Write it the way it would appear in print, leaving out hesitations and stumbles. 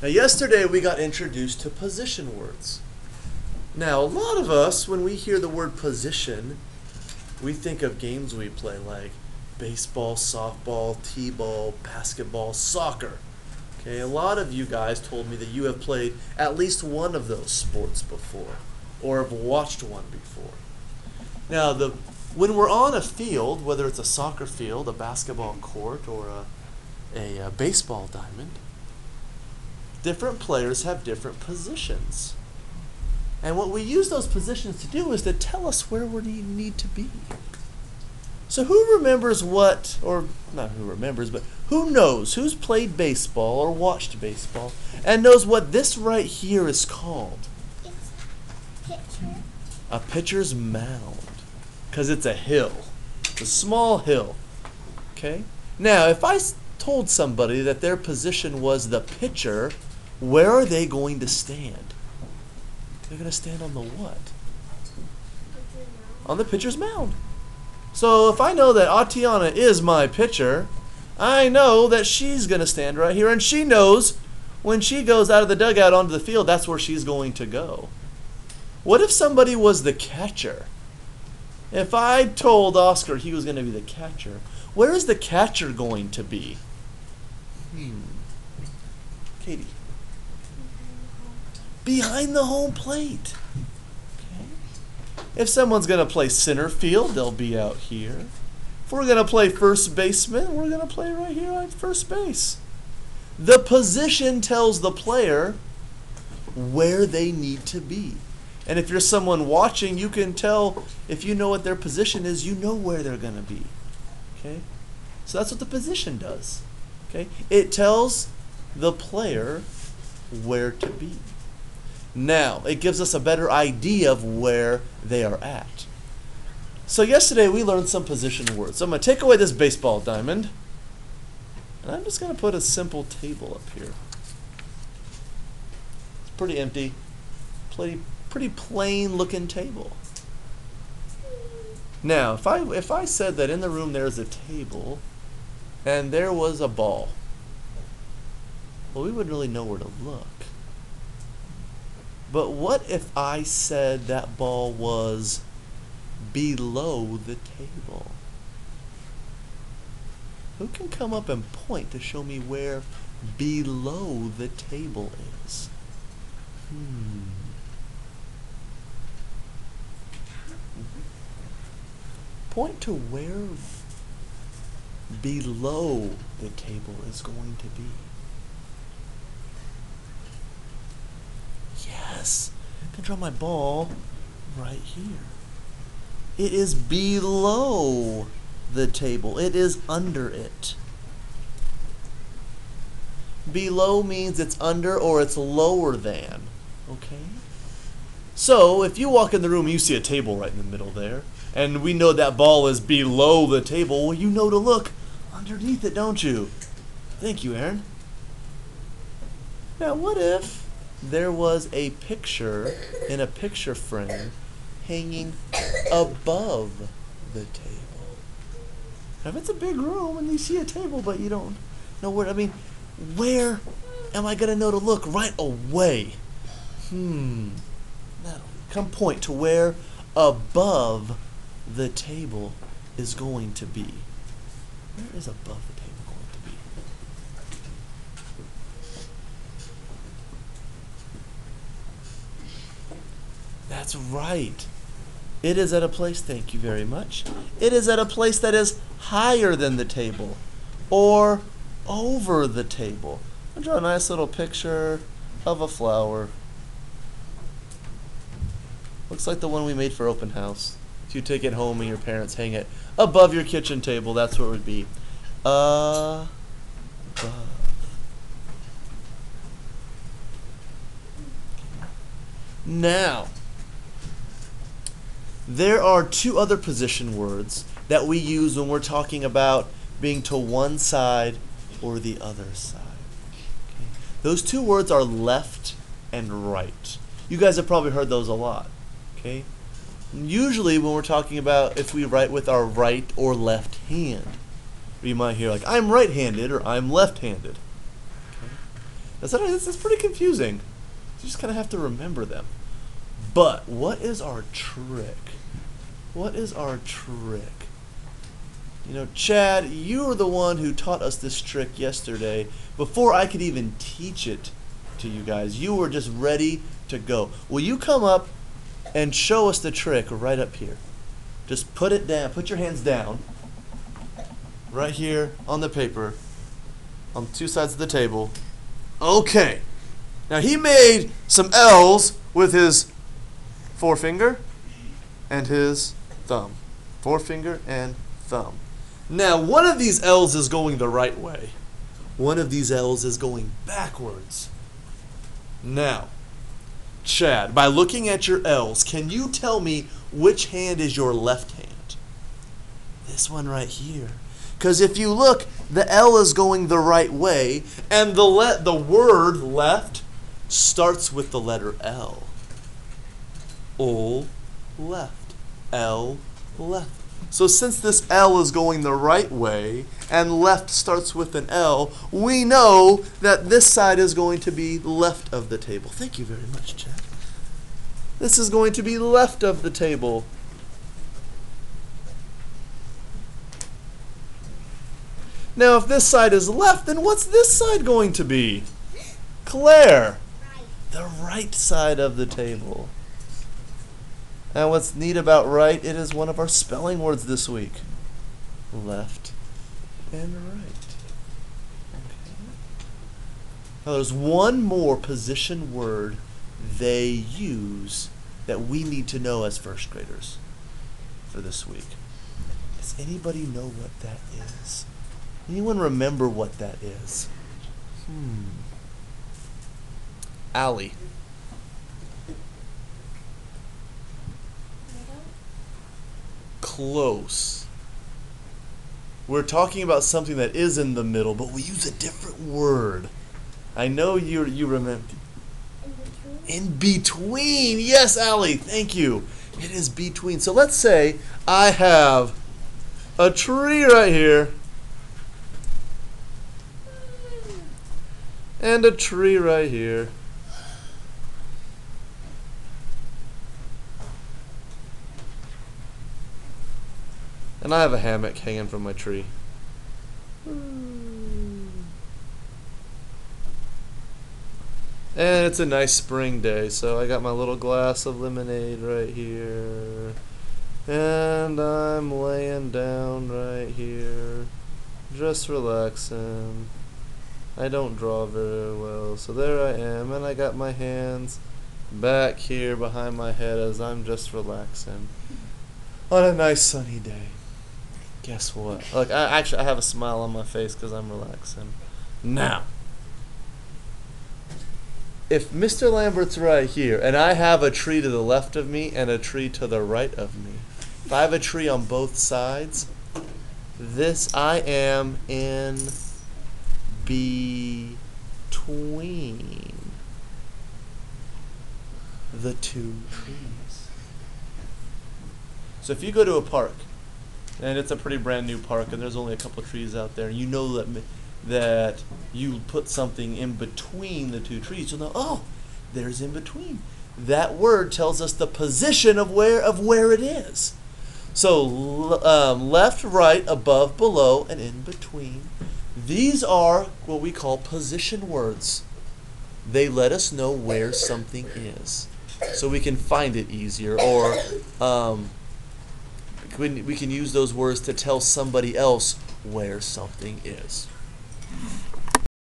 Now yesterday we got introduced to position words. Now a lot of us, when we hear the word position, we think of games we play like baseball, softball, t-ball, basketball, soccer. Okay, a lot of you guys told me that you have played at least one of those sports before or have watched one before. Now when we're on a field, whether it's a soccer field, a basketball court, or a baseball diamond, different players have different positions. And what we use those positions to do is to tell us where we need to be. So who remembers what, or not who remembers, but who knows, who's played baseball or watched baseball and knows what this right here is called? It's a pitcher. A pitcher's mound. Because it's a hill. It's a small hill. Okay? Now, if I told somebody that their position was the pitcher, where are they going to stand? They're going to stand on the what? On the pitcher's mound. So if I know that Atiana is my pitcher, I know that she's going to stand right here, and she knows when she goes out of the dugout onto the field, that's where she's going to go. What if somebody was the catcher? If I told Oscar he was going to be the catcher, where is the catcher going to be? Katie. Behind the home plate. Okay. If someone's going to play center field, they'll be out here. If we're going to play first baseman, we're going to play right here at first base. The position tells the player where they need to be. And if you're someone watching, you can tell, if you know what their position is, you know where they're going to be. Okay? So that's what the position does. Okay? It tells the player where to be. Now, it gives us a better idea of where they are at. So yesterday we learned some position words. So I'm going to take away this baseball diamond, and I'm just going to put a simple table up here. It's pretty empty. Pretty plain looking table. Now, if I said that in the room there's a table and there was a ball, well, we wouldn't really know where to look. But what if I said that ball was below the table? Who can come up and point to show me where below the table is? Point to where below the table is going to be. Yes, I can draw my ball right here. It is below the table. It is under it. Below means it's under or it's lower than. Okay? So, if you walk in the room and you see a table right in the middle there, and we know that ball is below the table, well, you know to look underneath it, don't you? Thank you, Aaron. Now, what if there was a picture in a picture frame hanging above the table? Now, if it's a big room and you see a table but you don't know where, where am I going to know to look? Right away. Come point to where above the table is going to be. Where is above the table going to be? That's right. It is at a place, thank you very much. It is at a place that is higher than the table or over the table. I'll draw a nice little picture of a flower. Looks like the one we made for open house. If you take it home and your parents hang it above your kitchen table, that's what it would be. Above. Now, there are two other position words that we use when we're talking about being to one side or the other side. Okay. Those two words are left and right. You guys have probably heard those a lot. Okay. Usually when we're talking about if we write with our right or left hand, you might hear like, I'm right-handed or I'm left-handed. Okay. That's pretty confusing. You just kind of have to remember them. But what is our trick? What is our trick? You know, Chad, you were the one who taught us this trick yesterday before I could even teach it to you guys. You were just ready to go. Will you come up and show us the trick right up here? Just put it down. Put your hands down. Right here on the paper. On two sides of the table. Okay. Now he made some L's with his forefinger and his thumb. Forefinger and thumb. Now one of these L's is going the right way. One of these L's is going backwards. Now, Chad, by looking at your L's, can you tell me which hand is your left hand? This one right here. Because if you look, the L is going the right way, and the word left starts with the letter L. O, left. L, left. So since this L is going the right way, and left starts with an L, we know that this side is going to be left of the table. Thank you very much, Chad. This is going to be left of the table. Now, if this side is left, then what's this side going to be? Claire. Right. The right side of the table. And what's neat about right, it is one of our spelling words this week. Left and right. Okay. Now there's one more position word they use that we need to know as first graders for this week. Does anybody know what that is? Anyone remember what that is? Allie. Middle. Close. We're talking about something that is in the middle, but we use a different word. I know you remember. In between. In between. Yes, Allie, thank you. It is between. So let's say I have a tree right here and a tree right here. And I have a hammock hanging from my tree. And it's a nice spring day, so I got my little glass of lemonade right here. And I'm laying down right here, just relaxing. I don't draw very well, so there I am, and I got my hands back here behind my head as I'm just relaxing on a nice sunny day. Guess what? Look, I have a smile on my face because I'm relaxing. Now, if Mr. Lambert's right here, and I have a tree to the left of me and a tree to the right of me, if I have a tree on both sides, I am in between the two trees. So if you go to a park, and it's a pretty brand new park, and there's only a couple trees out there, and you know that you put something in between the two trees, you'll know, oh, there's in between. That word tells us the position of where it is. So left, right, above, below, and in between. These are what we call position words. They let us know where something is, so we can find it easier, or we can use those words to tell somebody else where something is.